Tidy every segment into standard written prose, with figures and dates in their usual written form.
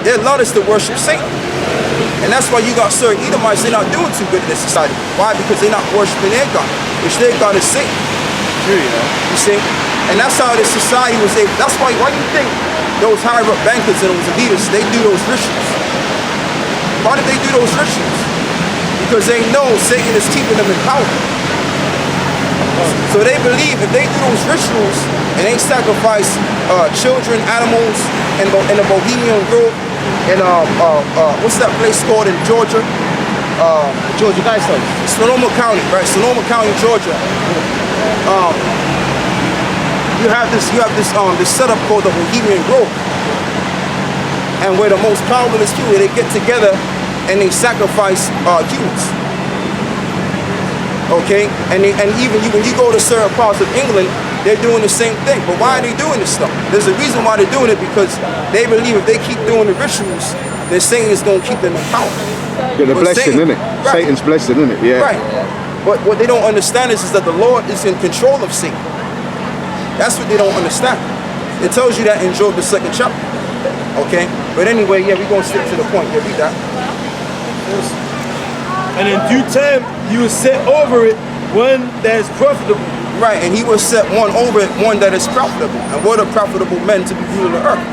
Their lot is to worship Satan. And that's why you got certain Edomites, they're not doing too good in this society. Why? Because they're not worshiping their God, which their God is Satan. True, you know. You see? And that's how this society was able, that's why do you think those higher up bankers and those leaders, they do those rituals? Why did they do those rituals? Because they know Satan is keeping them in power. So they believe if they do those rituals and they sacrifice children, animals, in the Bohemian Grove, and what's that place called in Georgia? Georgia Guidestones. Sonoma County, right? Sonoma County, Georgia. You have this setup called the Bohemian Grove, and where the most powerless people, they get together and they sacrifice humans. Okay, and even when you go to certain parts of England, they're doing the same thing. But why are they doing this stuff? There's a reason why they're doing it, because they believe if they keep doing the rituals, then Satan is going to keep them in power. Get the blessing, isn't it? Right. Satan's blessing, isn't it? Yeah. Right. But what they don't understand is that the Lord is in control of Satan. That's what they don't understand. It tells you that in Job, the 2nd chapter. Okay? But anyway, yeah, we're going to stick to the point. Yeah, read that. And in due time, you will set over it one that is profitable. Right, and he will set one over it, one that is profitable. And what are profitable men to be ruling the earth?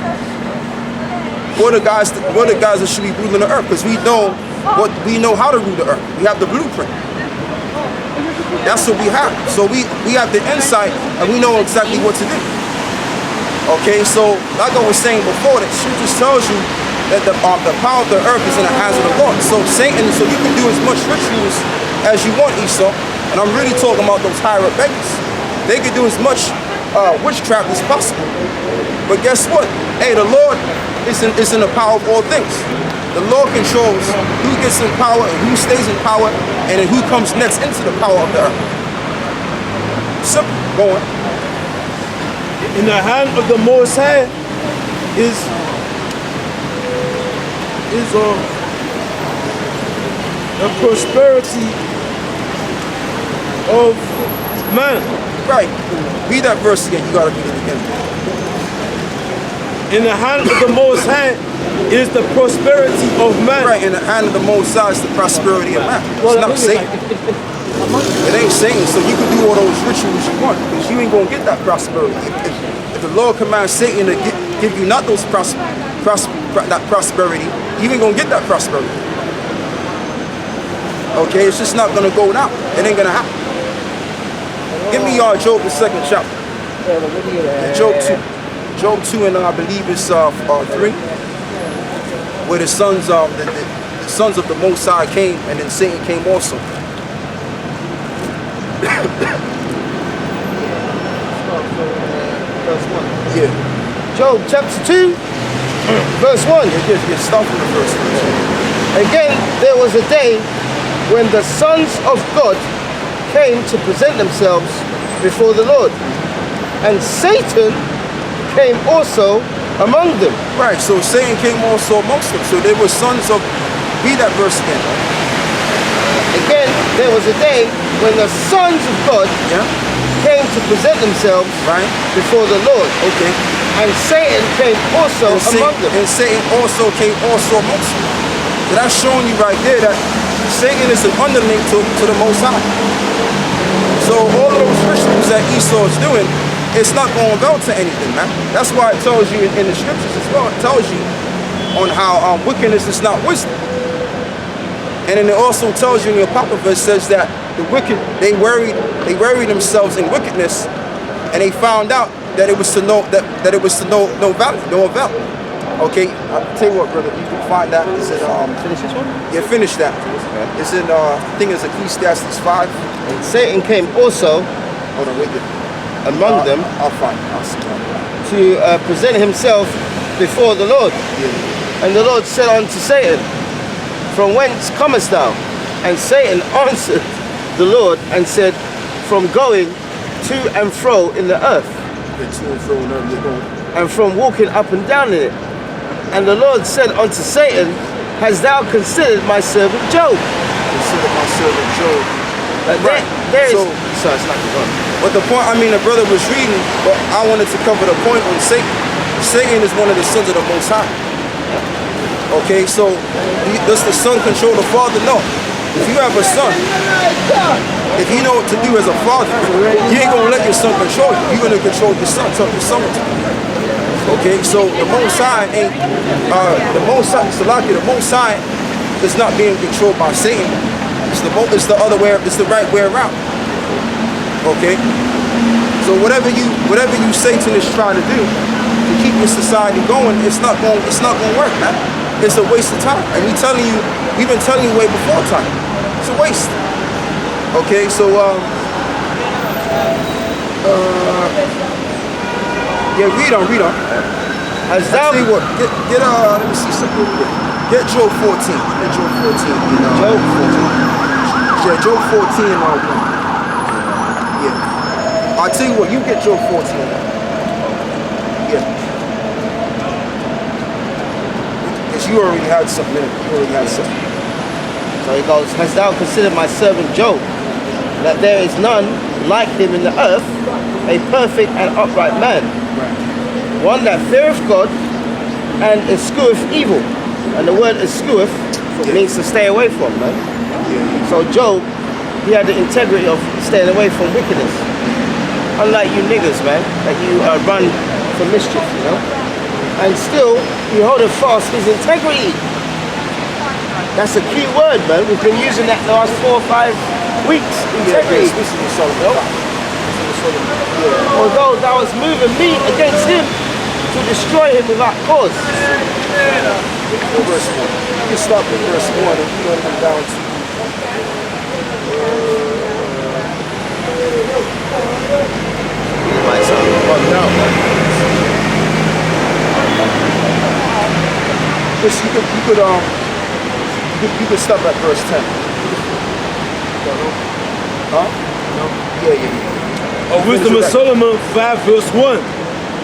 What are guys that should be ruling the earth? Because we know how to rule the earth. We have the blueprint. That's what we have. So we have the insight and we know exactly what to do. Okay, so like I was saying before, that scripture tells you that the power of the earth is in the hands of the Lord. So Satan, so you can do as much rituals as you want, Esau. And I'm really talking about those higher up beggars. They can do as much witchcraft as possible. But guess what? Hey, the Lord is in the power of all things. The Lord controls who gets in power and who stays in power, and then who comes next into the power of the earth. Simple. Go on. In the hand of the Most High is the prosperity of man. Right. Read that verse again. You gotta read it again. In the hand of the Most High is the prosperity of man. Right. In the hand of the Most High is the prosperity of man. It's not Satan. It ain't Satan. So you can do all those rituals you want, because you ain't gonna get that prosperity. If the Lord commands Satan to give you not those that prosperity, you ain't gonna get that prosperity. Okay, it's just not gonna go now. It ain't gonna happen. Give me Job, the 2nd chapter. Job 2. Job 2, and I believe it's 3, where the sons of the Most High came, and then Satan came also. Verse 1. Yeah. Job chapter 2, verse 1. Yeah, start from the first verse. Again, there was a day when the sons of God came to present themselves before the Lord, and Satan came also among them. Right, so Satan came also amongst them. So they were sons of, read that verse again. Again, there was a day when the sons of God came to present themselves before the Lord. Okay. And Satan came also among them. And Satan also came also amongst them. So that's showing you right there that Satan is an underling to the Most High. So all of those rituals that Esau is doing, it's not going to go to anything, man. That's why it tells you in the scriptures as well. It tells you on how wickedness is not wisdom. And then it also tells you in the Apocrypha, it says that the wicked, they worried themselves in wickedness, and they found out that it was to no avail. Okay, I'll tell you what, brother, you can find that. Is it Finish this one? yeah, finish that. It's in I think it's Ecclesiastes 5. And Satan came also Hold on, wait there. among them I'll find it. I'll see that. to present himself before the Lord. Yeah. And the Lord said unto Satan, From whence comest thou? And Satan answered the Lord and said, From going to and fro in the earth, To and fro in the earth, they're going. and from walking up and down in it. And the Lord said unto Satan, Hast thou considered my servant Job? Consider my servant Job. There is, So it's not the one. but the point, I mean, the brother was reading, but I wanted to cover the point on Satan. Satan is one of the sons of the Most High. Okay, so does the son control the father? No. If you have a son, if you know what to do as a father, you ain't gonna let your son control you. You're gonna control your son, tell your son what to do. Okay, so the Most High ain't, the Most High is not being controlled by Satan. It's the other way, it's the right way around. Okay? So whatever you Satan is trying to do to keep your society going, it's not gonna work, man. It's a waste of time. And we've been telling you way before time. It's a waste. Okay, so yeah, read on. Has I'll thou tell you what, get let me see something real quick. Get Job 14. Get Job 14. Job 14. Yeah, Job 14 and all that. Yeah. I'll tell you what, you get Job 14. Yeah. Because you already had something in it. So he goes, hast thou considered my servant Job, that there is none like him in the earth, a perfect and upright man, one that feareth God and escheweth evil. And the word escheweth means to stay away from, man. So Job, he had the integrity of staying away from wickedness. Unlike you niggas, man, that you run for mischief, you know. And still, he holdeth fast his integrity. That's a key word, man. We've been using that the last 4 or 5 weeks. Integrity. Although thou was moving me against him to destroy him without cause. Verse 1. You can stop at verse 1 and you want to come down to you could stop at verse 10. Huh? No. Yeah. Wisdom of Solomon 5 verse 1.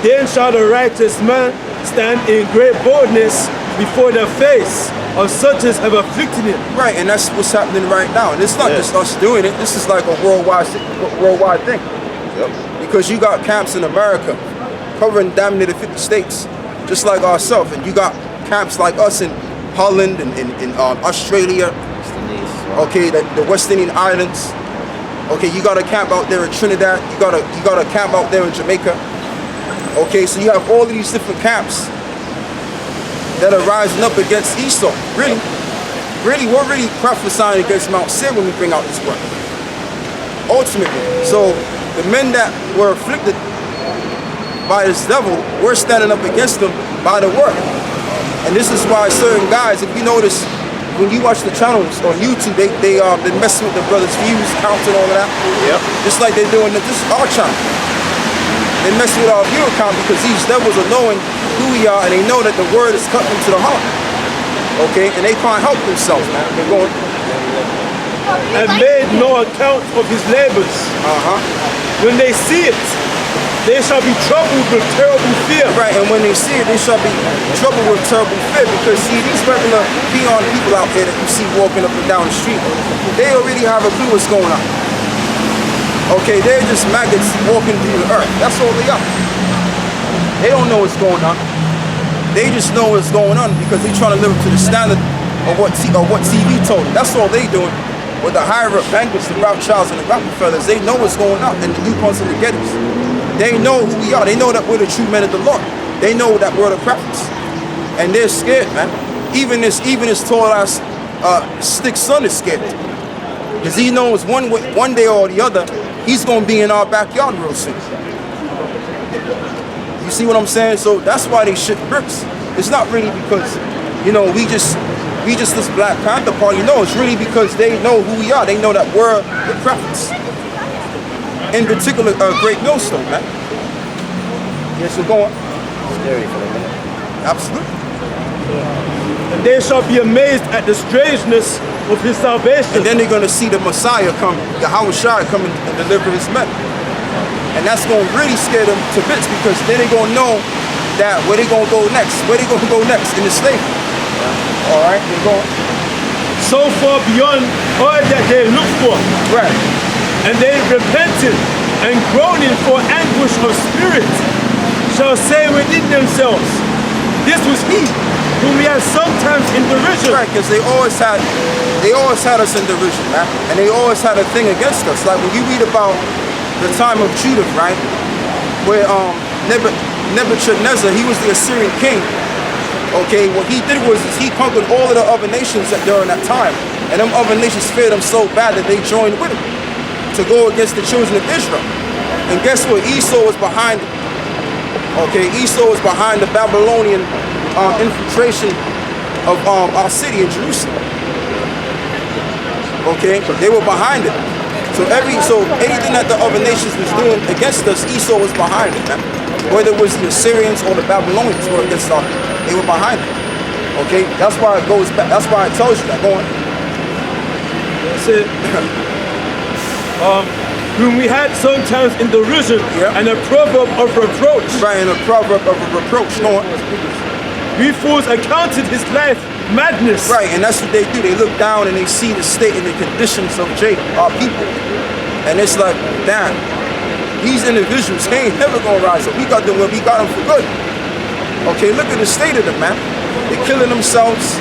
Then shall the righteous man stand in great boldness before the face of such as have afflicted him. Right, and that's what's happening right now. And it's not just us doing it. This is like a worldwide thing. Yep. Because you got camps in America covering damn near the 50 states, just like ourselves. And you got camps like us in Holland and in Australia. Okay, the West Indian Islands. Okay, you got a camp out there in Trinidad. You got a camp out there in Jamaica. Okay, so you have all of these different camps that are rising up against Esau. Really, we're really prophesying against Mount Seir when we bring out this word. Ultimately, so the men that were afflicted by this devil, we're standing up against them by the word. And this is why certain guys, if you notice, when you watch the channels on YouTube, they messing with the brothers' views, counts and all of that. Yep. Just like they're doing this is our channel. They mess with our view account because these devils are knowing who we are and they know that the word is cutting them to the heart. Okay, and they can't help themselves, man. They're going. And made no account of his labors. When they see it, they shall be troubled with terrible fear. Right, and when they see it, they shall be troubled with terrible fear because see, these regular peon people out there that you see walking up and down the street, they already have a clue what's going on. Okay, they're just maggots walking through the earth. That's all they are. They don't know what's going on. They just know what's going on because they're trying to live up to the standard of what TV told them. That's all they doing. With the higher up bankers, the Rothschilds and the Rockefellers, they know what's going on. And the DuPonts and the Gettys. They know who we are. They know that we're the true men of the Lord. They know that we're the prophets. And they're scared, man. Even this tall ass stick son is scared. Because he knows one day or the other, he's gonna be in our backyard real soon. You see what I'm saying? So that's why they shit bricks. It's not really because, you know, we just this Black Panther Party. No, it's really because they know who we are. They know that we're the prophets. In particular, Great Millstone, man. Yes, we're going. Scary for them, man. Absolutely. And they shall be amazed at the strangeness of his salvation. And then they're going to see the Messiah come, the Yahushua come and deliver his men. And that's going to really scare them to bits because then they're going to know that where they're going to go next. Where they're going to go next in the slavery. All right, they're going. So far beyond all that they look for. Right. And they repented and groaning for anguish of spirit shall say within themselves, this was he. whom we had sometimes in derision. Right, because they always had us in derision, man. And they always had a thing against us. Like when you read about the time of Judah, right? Where Nebuchadnezzar, he was the Assyrian king. Okay, what he did was he conquered all of the other nations during that time. And them other nations feared him so bad that they joined with him to go against the children of Israel. And guess what? Esau was behind it. Okay, Esau was behind the Babylonian infiltration of our city in Jerusalem. Okay, they were behind it. So anything that the other nations was doing against us, Esau was behind it, man. Whether it was the Assyrians or the Babylonians were against us, they were behind it. Okay, that's why it goes back. That's why it tells you that. Go on. That's it. Whom we had sometimes in derision, and a proverb of reproach. Right, and a proverb of a reproach. Go on. We fools accounted his life madness. Right, and that's what they do. They look down and they see the state and the conditions of Jacob, our people. And it's like, damn, these individuals, they ain't never gonna rise up. We got them for good. Okay, look at the state of them, man. They're killing themselves.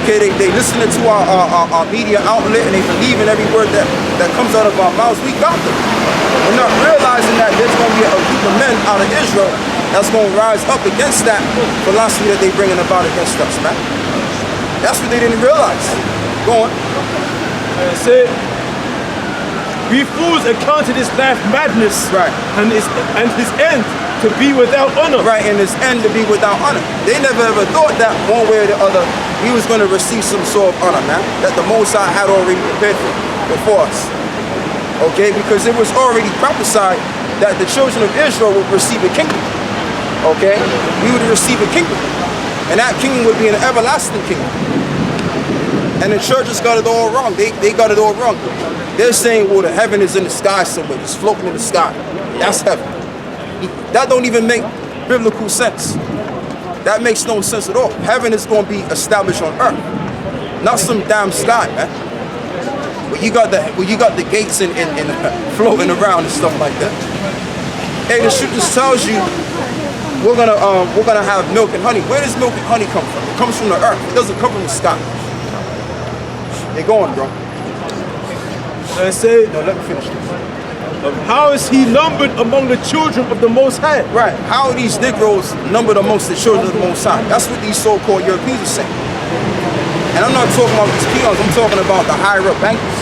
Okay, they listening to our media outlet and they believe in every word that comes out of our mouths. We got them. We're not realizing that there's going to be a group of men out of Israel that's going to rise up against that philosophy that they bringing about against us, man. That's what they didn't realize. Go on. That's it. We fools accounted his life madness, right, and his end to be without honor. Right, and his end to be without honor. They never ever thought that one way or the other he was going to receive some sort of honor, man, that the Most High had already prepared before us. Okay, because it was already prophesied that the children of Israel would receive a kingdom. Okay, we would receive a kingdom, and that kingdom would be an everlasting kingdom. And the churches got it all wrong. They got it all wrong. They're saying, well, the heaven is in the sky somewhere, it's floating in the sky. That's heaven. That don't even make biblical sense. That makes no sense at all. Heaven is going to be established on earth, not some damn sky, man. Where you got the gates and floating around and stuff like that. Hey, the scripture tells you we're gonna have milk and honey. Where does milk and honey come from? It comes from the earth. It doesn't come from the sky. They're going, bro. I say, no, let me finish this. How is he numbered among the children of the Most High? Right. How are these Negroes numbered amongst the children of the Most High? That's what these so-called Europeans are saying. And I'm not talking about these peons. I'm talking about the higher-up bankers.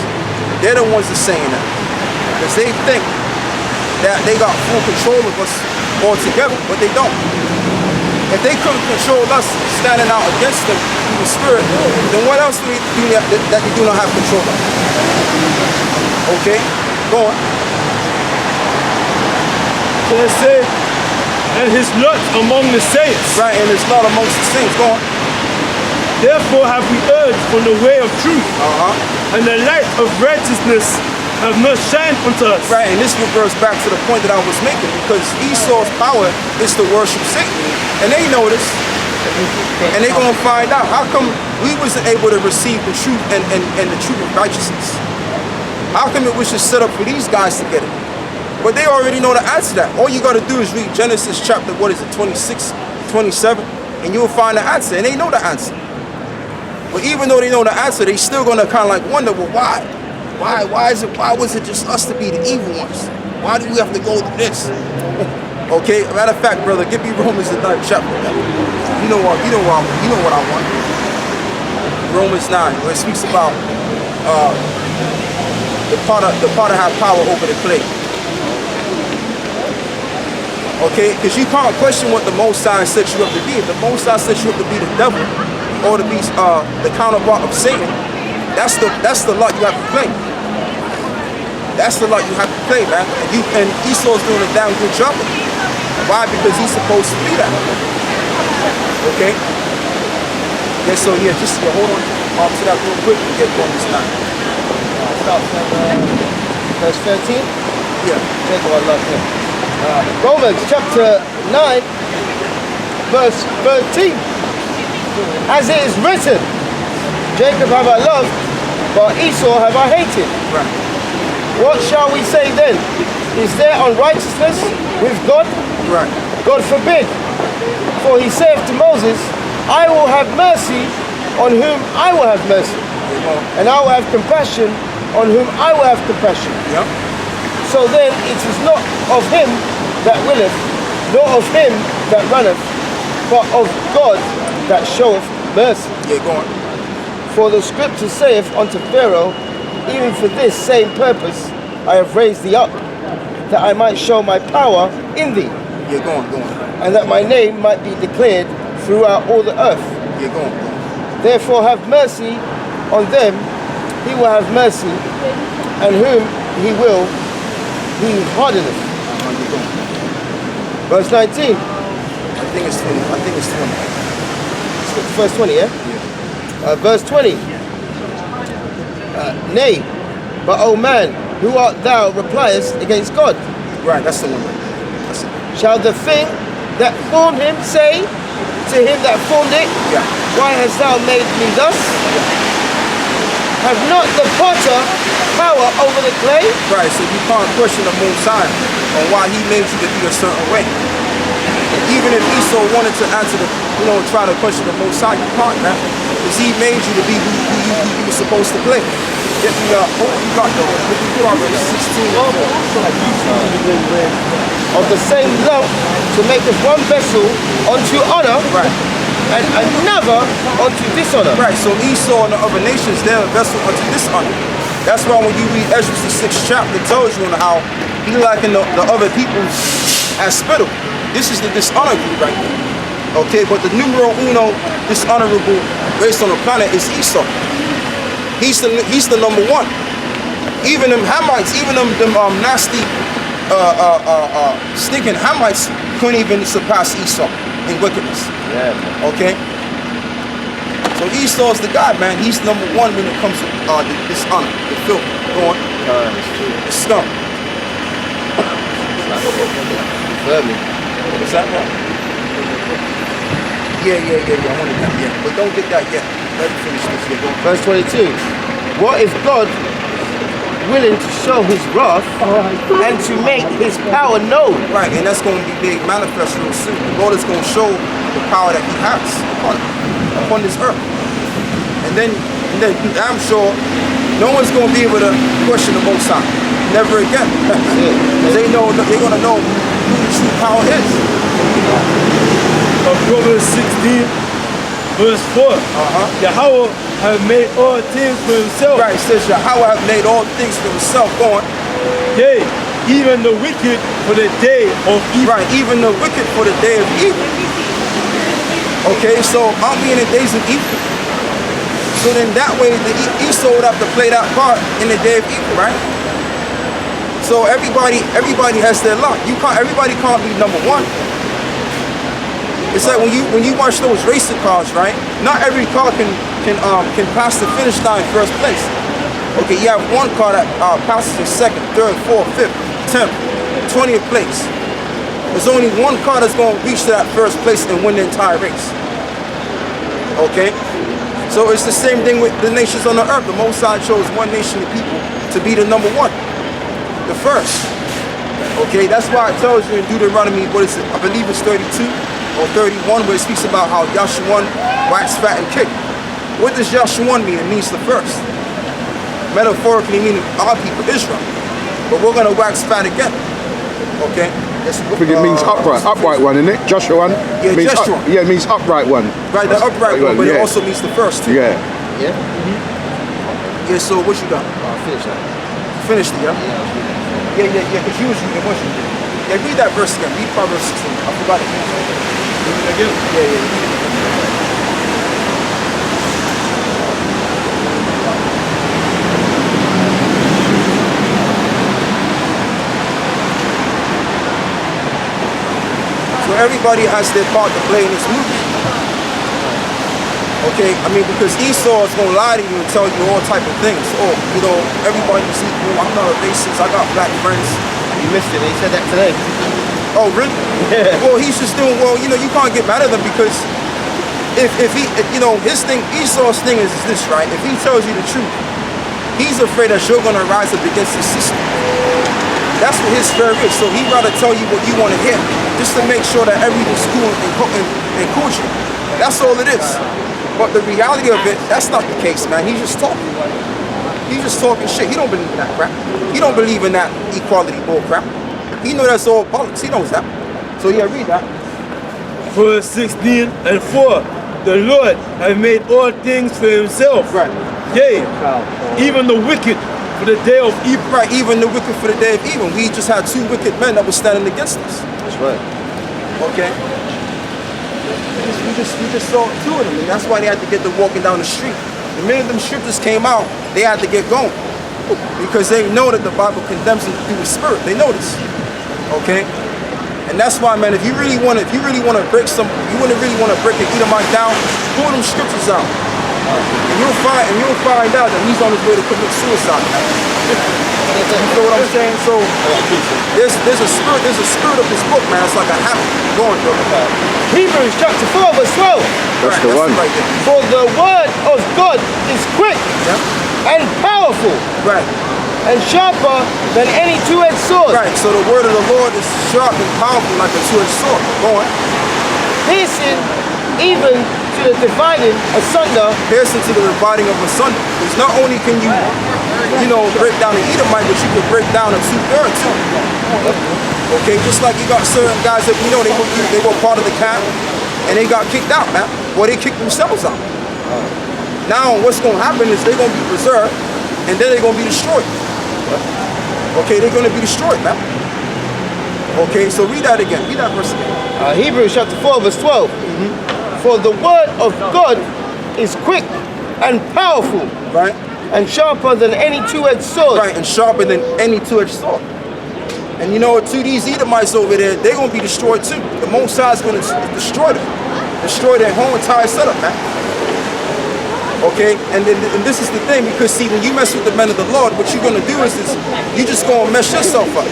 They're the ones that are saying that. Because they think that they got full control of us altogether, but they don't. If they couldn't control us standing out against them through the spirit, then what else do that they do not have control of? Okay? Go on. So I say, and his lot among the saints. Right, and his lot amongst the saints. Go on. Therefore have we erred from the way of truth, and the light of righteousness have not shined unto us. Right, and this reverts back to the point that I was making, because Esau's power is to worship Satan. And they know this. And they're going to find out. How come we wasn't able to receive the truth and the truth of righteousness? How come it was just set up for these guys to get it? But they already know the answer to that. All you got to do is read Genesis chapter, 26, 27, and you'll find the answer. And they know the answer. But even though they know the answer, they still going to kind of like wonder, well, why? Why was it just us to be the evil ones? Why do we have to go through this? Okay, matter of fact, brother, give me Romans the 9th chapter. You know what I want. Romans 9, where it speaks about the potter have power over the clay. Okay, because you can't question what the Most High set you up to be. If the Most High set you up to be the devil or to be the counterpart of Satan, that's the lot you have to play. That's the lot you have to play, man. And Esau's doing a damn good job of it. Why? Because he's supposed to be that. Okay? Yeah, so yeah, just hold on to that real quick and get going this time. Start from verse 13? Yeah. Jacob, I love him. Romans chapter 9, verse 13. As it is written, Jacob have I loved, but Esau have I hated. Right. What shall we say then? Is there unrighteousness with God? Right. God forbid. For he saith to Moses, I will have mercy on whom I will have mercy, You know? and I will have compassion on whom I will have compassion. Yep. So then it is not of him that willeth, nor of him that runneth, but of God that showeth mercy. Yeah, go on. For the scripture saith unto Pharaoh, even for this same purpose I have raised thee up, that I might show my power in thee, Yeah, go on, go on. and that my name might be declared throughout all the earth. Yeah, go on, go on. Therefore have mercy on them, he will have mercy, and whom he will, he hardeneth. Yeah, go on. Verse 19, I think it's 20. I think it's 20. verse 20, yeah? Yeah. Verse 20. Nay, but O man, who art thou repliest against God? Right, that's the one. That's it. Shall the thing that formed him say to him that formed it, Yeah. why hast thou made me thus? Have not the potter power over the clay? Right, so you can't question the Most High on why he made you to be a certain way. Even if Esau wanted to answer the, try to question the Most High, you can't, man. Because he made you to be who you were supposed to play. Get me up. Oh, you got the Proverbs 16. Of the same lump to make us one vessel unto honor, Right. and another unto dishonor. Right, so Esau and the other nations, they're a vessel unto dishonor. That's why when you read Ezra the 6th chapter, it tells you on how he likened the other people as spittle. This is the dishonor group right there. Okay, but the numero uno dishonorable race on the planet is Esau. He's the number one. Even them Hamites, even them nasty stinking Hamites couldn't even surpass Esau in wickedness. Yeah, man. Okay? So Esau's the guy, man. He's number one when it comes to the dishonor, the filth. Go on. It's true. The scum. Firmly. What's that, man? Yeah. I wanted that, yeah. But don't get that yet. Let me finish this here. Go on. Verse 22. What if God, willing to show his wrath and to make his power known? Right, and that's going to be made manifest real soon. The Lord is going to show the power that he has upon this earth. And then I'm sure no one's going to be able to question the Most High. Never again. Because they're going to know who the true power is. Proverbs 16, verse 4. Yahweh have made all things for himself. Right, it says Yahweh have made all things for himself. Go on. Yea, even the wicked for the day of evil. Right, even the wicked for the day of evil. Okay, so aren't we in the days of evil? So then that way, Esau would have to play that part in the day of evil, right? So everybody has their lot. Everybody can't be number one. It's like when you watch those racing cars, right? Not every car can pass the finish line first place. Okay, you have one car that passes in second, third, fourth, fifth, 10th, 20th place. There's only one car that's going to reach to that first place and win the entire race. Okay? So it's the same thing with the nations on the earth. The Most High chose one nation of people to be the number one, the first. Okay, that's why it tells you in Deuteronomy, what is it? I believe it's 32 or 31, where it speaks about how Yashuan waxed fat and kicked. What does Yashuan mean? It means the first. Metaphorically meaning our people, Israel. But we're going to wax fat again. Okay? I think it means upright one, isn't it? Joshua one? Yeah, means Joshua. Yeah, it means upright one. Right, the upright one, but it yeah. also means the first too. Yeah. Yeah? Yeah, so what you got? I'll finish that. Finished it, yeah? Yeah, because you was reading, what you did. Yeah, read that verse again. Read Proverbs 16. I forgot it. Yeah. So everybody has their part to play in this movie. Okay, I mean, because Esau is going to lie to you and tell you all type of things. Oh, everybody's equal. I'm not a racist. I got black friends. You missed it. He said that today. Oh, really? Yeah. Well, he's just doing, you can't get mad at him because if his thing, Esau's thing is this, right? If he tells you the truth, he's afraid that you're going to rise up against his system. That's what his fear is. So he'd rather tell you what you want to hear, just to make sure that everything's cool and cool you. That's all it is. But the reality of it, that's not the case, man. He's just talking. He's just talking shit. He don't believe in that crap. He don't believe in that equality bull crap. He know that's all politics. He knows that. So yeah, read that. Verse 16 and 4. The Lord hath made all things for himself. Right. Yea, even the wicked for the day of evil. Right, even the wicked for the day of evil. We just had two wicked men that were standing against us. That's right. Okay? We just saw two of them, and that's why they had to get to walking down the street. The minute them scriptures came out, they had to get going. Because they know that the Bible condemns them through the spirit. They know this. Okay? And that's why, man, if you really want to break really want to break an Edomite down, pull them scriptures out. And you'll find out that he's on his way to commit suicide. You know what I'm saying? So there's a spirit of this book, man. It's like a habit. Go on, brother. Hebrews chapter 4 verse 12. That's the one. Right there. For the word of God is quick Yeah. and powerful Right. and sharper than any two-edged sword, Right. So the word of the Lord is sharp and powerful like a two-edged sword. Go on. piercing even to the dividing asunder Piercing to the dividing of asunder. Because not only can you break down an Edomite, but you can break down a two-thirds too. Okay, just like you got certain guys that we know they were part of the camp and they got kicked out, man. Or they kicked themselves out. Now what's gonna happen is they're gonna be preserved and then they're gonna be destroyed. Okay, they're gonna be destroyed, man. Okay, so read that again. Read that verse again. Hebrews chapter 4 verse 12. For the word of God is quick and powerful Right? and sharper than any two-edged sword. Right, and sharper than any two-edged sword. And you know what, to these Edomites over there, they're gonna be destroyed too. The Most High is gonna destroy them. Destroy their whole entire setup, man. Okay, and this is the thing, because see, when you mess with the men of the Lord, what you're gonna do is you just gonna mess yourself up.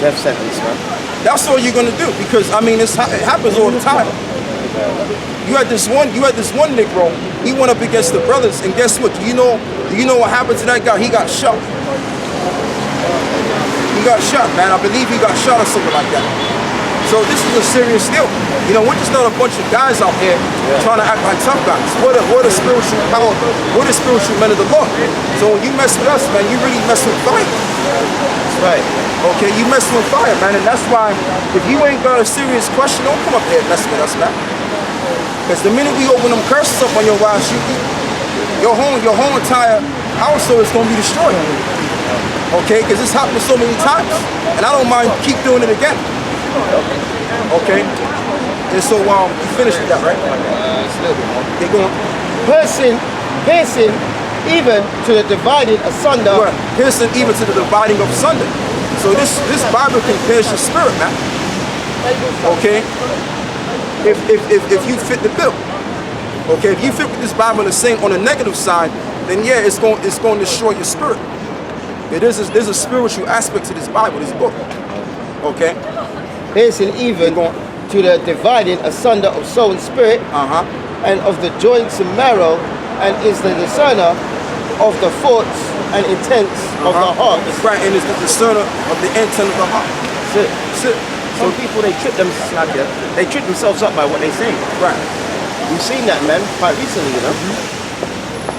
Death sentence, man. That's all you're gonna do, because I mean it happens all the time. You had this one Negro, he went up against the brothers, and guess what? Do you know what happened to that guy? He got shot. He got shot, man. I believe he got shot or something like that. So this is a serious deal. You know, we're just not a bunch of guys out here trying to act like tough guys. We're the spiritual power. We're the spiritual men of the Lord. So when you mess with us, man, you really mess with fire. That's right. Okay, you mess with fire, man, and that's why if you ain't got a serious question, don't come up here and mess with us, man. Because the minute we open them curses up on your wives, your whole entire household is gonna be destroyed. Okay, because it's happened so many times, and I don't mind keep doing it again. Okay, and so you finished with that, right? It's a little bit more. They going Piercing even to the dividing asunder. well, piercing even to the dividing of asunder. So this Bible can pierce your spirit, man. Okay, if you fit the bill. Okay, if you fit with this Bible and sing on the negative side, then yeah, it's going to destroy your spirit. There's a spiritual aspect to this Bible, this book. Okay, Piercing even to the dividing asunder of soul and spirit, and of the joints and marrow, and is the discerner of the thoughts and intents of the heart. Right, and it's the discerner of the intent of the heart. That's it. Some people they trip themselves up by what they say. Right. We've seen that, man, quite recently, you know.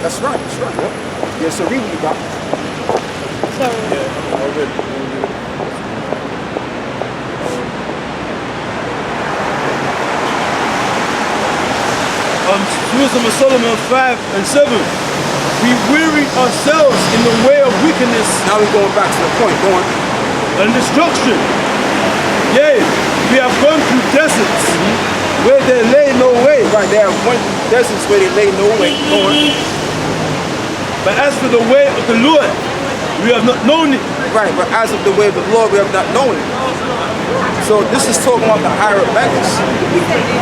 That's right. Yeah, so read what you got. Wisdom of Solomon 5 and 7. We weary ourselves in the way of wickedness Now we're going back to the point. Go on. and destruction. Yea, we have gone through deserts where there lay no way. Right, there went deserts where they lay no way. Go on. But as for the way of the Lord, we have not known it. Right, but as of the way of the Lord, we have not known it. So this is talking about the higher Baptists.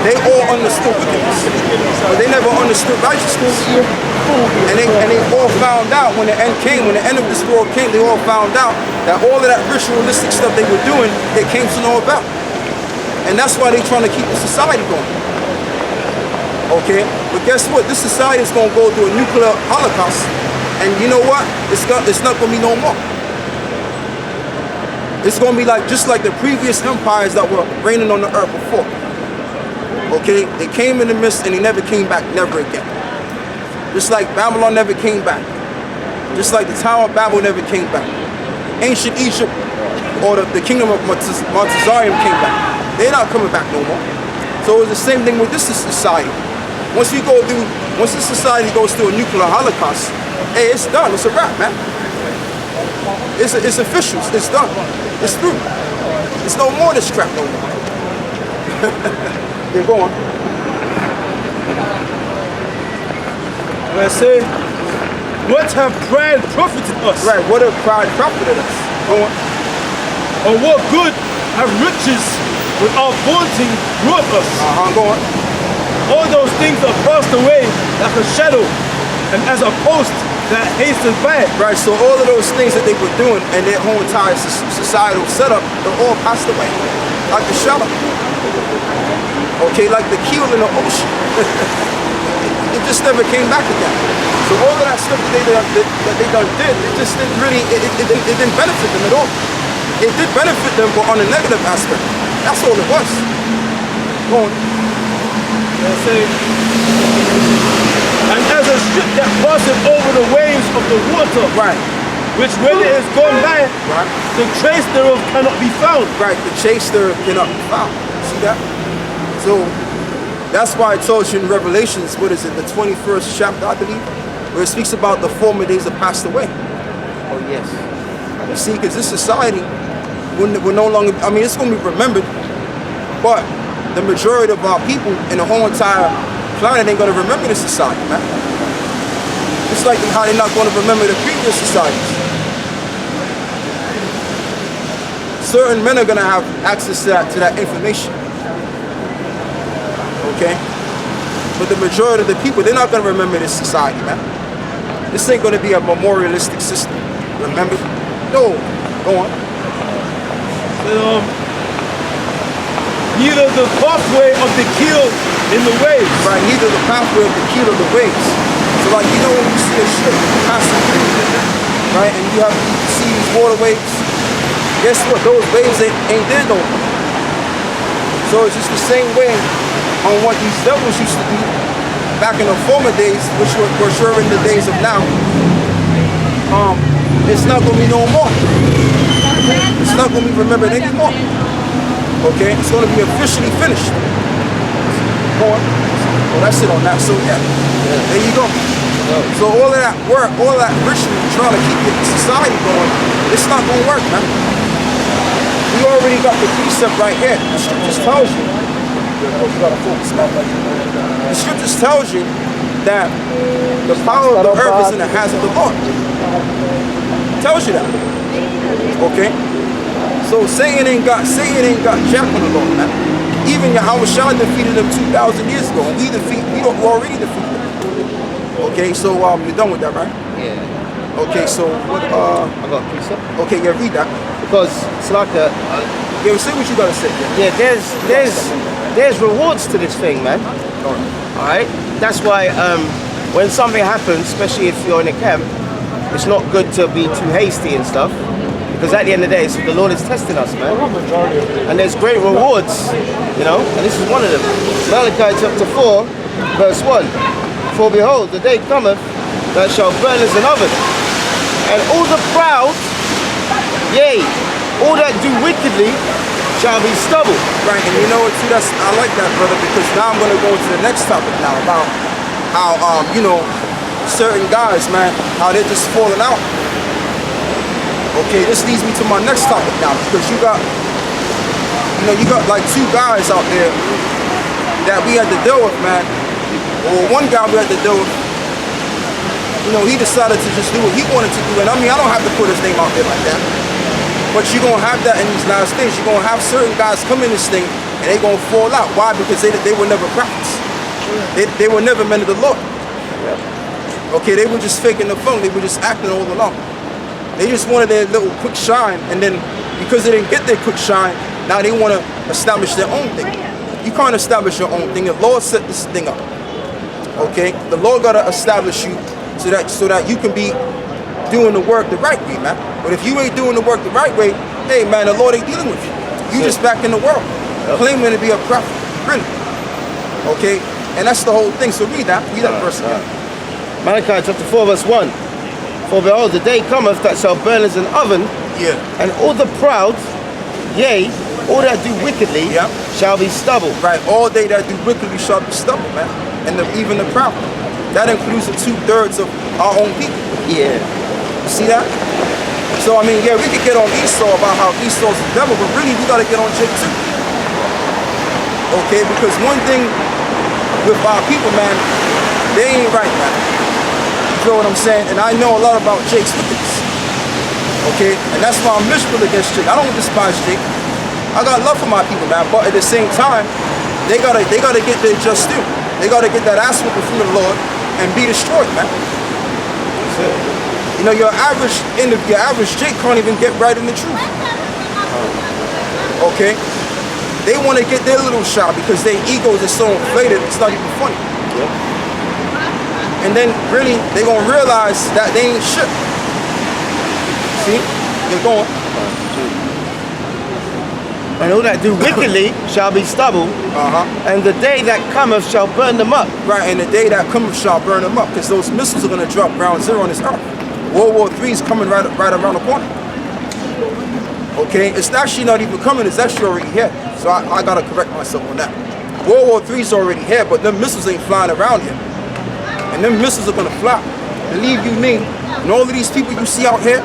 They all understood wickedness, but they never understood righteousness. And they all found out when the end came, when the end of this world came, they all found out that all of that ritualistic stuff they were doing, they came to know about. And that's why they're trying to keep the society going. Okay? But guess what? This society is going to go through a nuclear holocaust. And you know what? It's not going to be no more. It's going to be just like the previous empires that were reigning on the earth before. Okay, they came in the midst and they never came back, never again. Just like Babylon never came back. Just like the Tower of Babel never came back. Ancient Egypt or the kingdom of Montezarium came back. They're not coming back no more. So it's the same thing with this society. Once this society goes through a nuclear holocaust, hey, it's done. It's a wrap, man. It's official. It's done. It's through. It's no more this crap no more. They're going. I say, what have pride profited us? Right, what have pride profited us? Go on. Or what good have riches without vaunting brought us? Go on. All those things are passed away like a shadow, and as a post that hastens by. Right, so all of those things that they were doing and their whole entire societal setup, they're all passed away. Like the shadow. Okay, like the keel in the ocean. It just never came back again. So all of that stuff that they done did, it just didn't really, it didn't benefit them at all. It did benefit them, but on a negative aspect. That's all it was. Go on. I say, and as a ship that passes over the waves of the water, Right. which when it is gone by, Right. the trace thereof cannot be found. Right, the chase there cannot be found. See that? So that's why it tells you in Revelations, what is it, the 21st chapter, I believe, where it speaks about the former days have passed away. Oh, yes. You see, because this society will no longer, I mean, it's going to be remembered, but the majority of our people in the whole entire planet ain't going to remember this society, man. It's like how they're not going to remember the previous societies. Certain men are going to have access to that information. Okay? But the majority of the people, they're not going to remember this society, man. This ain't going to be a memorialistic system. Remember? No. Go on. Neither the pathway of the keel in the waves. Right, neither the pathway of the keel of the waves. So like, you know when you see a ship passing through, right, and you see these water waves, guess what? Those waves ain't there no more. So it's just the same way on what these devils used to do back in the former days, which were sure in the days of now. It's not gonna be no more. It's not gonna be remembered anymore. Okay, it's going to be officially finished. Go on. Well, that's it on that. So yeah, there you go. So all of that work, all of that ritual trying to keep your society going, it's not going to work, man. We already got the precept right here. The scriptures tells you. The scriptures tells you that the power of the earth is in the hands of the Lord. It tells you that. Okay. So Satan ain't got jack on the Lord, man. Even Yahweh Shah defeated them 2,000 years ago, and we already defeated them. Okay, so you're done with that, right? Yeah. Okay, so what? I got a precept. Okay, yeah, read that. Because it's like a, Yeah, say what you gotta say. Yeah. there's rewards to this thing, man. All right. That's why when something happens, especially if you're in a camp, it's not good to be too hasty and stuff. Because at the end of the day, the Lord is testing us, man. And there's great rewards, you know, and this is one of them. Malachi chapter 4, verse 1. For behold, the day cometh that shall burn as an oven, and all the proud, yea, all that do wickedly, shall be stubble. Right, and you know what, too, I like that, brother, because now I'm gonna go into the next topic now about how, you know, certain guys, man, how they're just falling out. Okay, this leads me to my next topic now, because you got like two guys out there that we had to deal with, man. Or one guy we had to deal with, you know, he decided to just do what he wanted to do. And I mean, I don't have to put his name out there like that. But you're going to have that in these last days. You're going to have certain guys come in this thing and they're going to fall out. Why? Because they were never practiced. They were never men of the Lord. Okay, they were just faking the fun. They were just acting all along. They just wanted their little quick shine, and then because they didn't get their quick shine, now they want to establish their own thing. You can't establish your own thing. The Lord set this thing up. Okay, the Lord gotta establish you so that you can be doing the work the right way, man. But if you ain't doing the work the right way, hey man, the Lord ain't dealing with you. You just back in the world, claiming to be a prophet, really. Okay? And that's the whole thing. So read that verse again. Malachi chapter 4 verse 1. For behold, the day cometh that shall burn as an oven, Yeah. and all the proud, yea, all that do wickedly, Yeah. shall be stubble. Right? All they that do wickedly shall be stubble, man. And even the proud. That includes the 2/3 of our own people. Yeah. You see that? So, I mean, yeah, we could get on Esau about how Esau's the devil, but really we got to get on Jake too. Okay? Because one thing with our people, man, they ain't right, man. You feel what I'm saying? And I know a lot about Jake's wickedness. Okay? And that's why I'm miserable against Jake. I don't despise Jake. I got love for my people, man. But at the same time, they gotta get their just due. They gotta get that ass whooping from the Lord and be destroyed, man. You know, your average Jake can't even get right in the truth. Okay? They want to get their little shot because their egos are so inflated, it's not even funny. And then really, they're going to realize that they ain't shit. See? They're going. And all that do wickedly shall be stubble, and the day that cometh shall burn them up. Right, and the day that cometh shall burn them up, because those missiles are going to drop ground zero on this earth. World War III is coming right around the corner. Okay, it's actually not even coming, it's actually already here. So I got to correct myself on that. World War III is already here, but them missiles ain't flying around here. And them missiles are going to fly. Believe you me, and all of these people you see out here,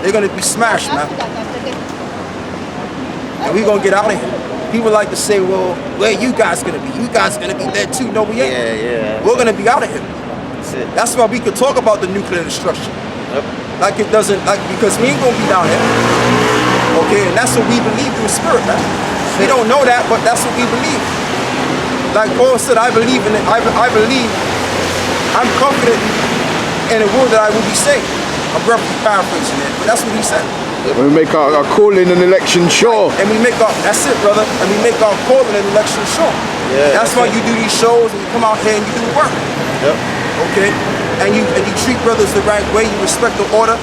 they're going to be smashed, man. And we're going to get out of here. People like to say, well, where you guys going to be? You guys going to be dead too. No, we ain't. Yeah. We're going to be out of here. That's it. That's why we could talk about the nuclear destruction. Yep. Like it doesn't, because we ain't going to be down here. Okay, and that's what we believe through spirit, man. We don't know that, but that's what we believe. Like Paul said, I believe in it. I believe, I'm confident in the word that I will be saved. I'm roughly paraphrasing it, but that's what he said. We make our calling and election sure. And we make that's it, brother. And we make our calling and election sure. Yeah, that's why you do these shows and you come out here and you do the work. Yep. Okay? And you treat brothers the right way, you respect the order.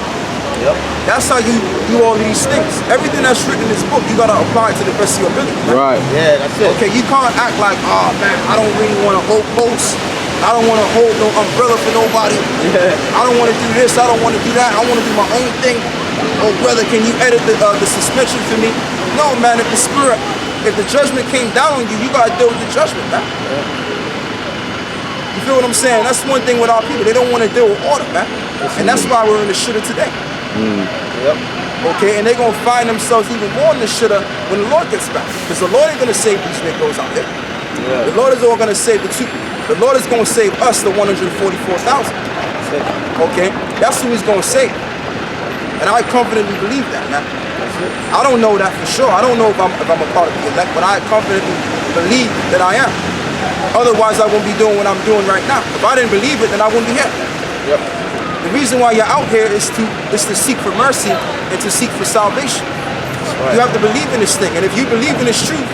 Yep. That's how you do all of these things. Everything that's written in this book, you gotta apply it to the best of your ability. Right. Yeah, that's it. Okay, you can't act like, oh man, I don't really wanna hold posts. I don't wanna hold no umbrella for nobody. Yeah. I don't wanna do this, I don't wanna do that, I wanna do my own thing. Oh brother, can you edit the suspension for me? No man, if the judgment came down on you, you gotta deal with the judgment, man. Yeah. You feel what I'm saying? That's one thing with our people. They don't want to deal with order, man. And that's why we're in the shitter today. Yep. Okay, and they're going to find themselves even more in the shitter when the Lord gets back. Because the Lord ain't going to save these niggas out there. Yeah. The Lord is all going to save the Lord is going to save us, the 144,000. Okay? That's who he's going to save. And I confidently believe that, man. I don't know that for sure. I don't know if I'm a part of the elect, but I confidently believe that I am. Otherwise, I wouldn't be doing what I'm doing right now. If I didn't believe it, then I wouldn't be here. Yep. The reason why you're out here is to seek for mercy and to seek for salvation. Right. You have to believe in this thing. And if you believe in this truth,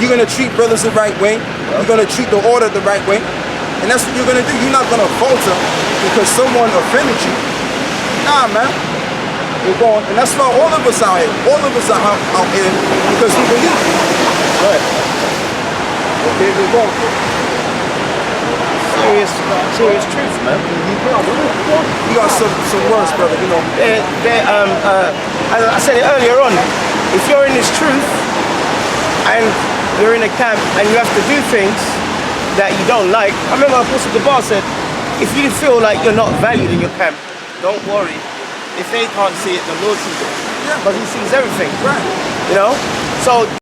you're going to treat brothers the right way. You're going to treat the order the right way. And that's what you're going to do. You're not going to falter because someone offended you. Nah, man. You're going. And that's why all of us out here. All of us are out here because we believe. Right. Okay, we're going. Serious truth, man. You got some words, brother, you know. I said it earlier on. If you're in this truth and you're in a camp and you have to do things that you don't like, I remember Apostle Gabar said, if you feel like you're not valued in your camp, don't worry. If they can't see it, the Lord sees it. Yeah. But he sees everything. Right. You know? So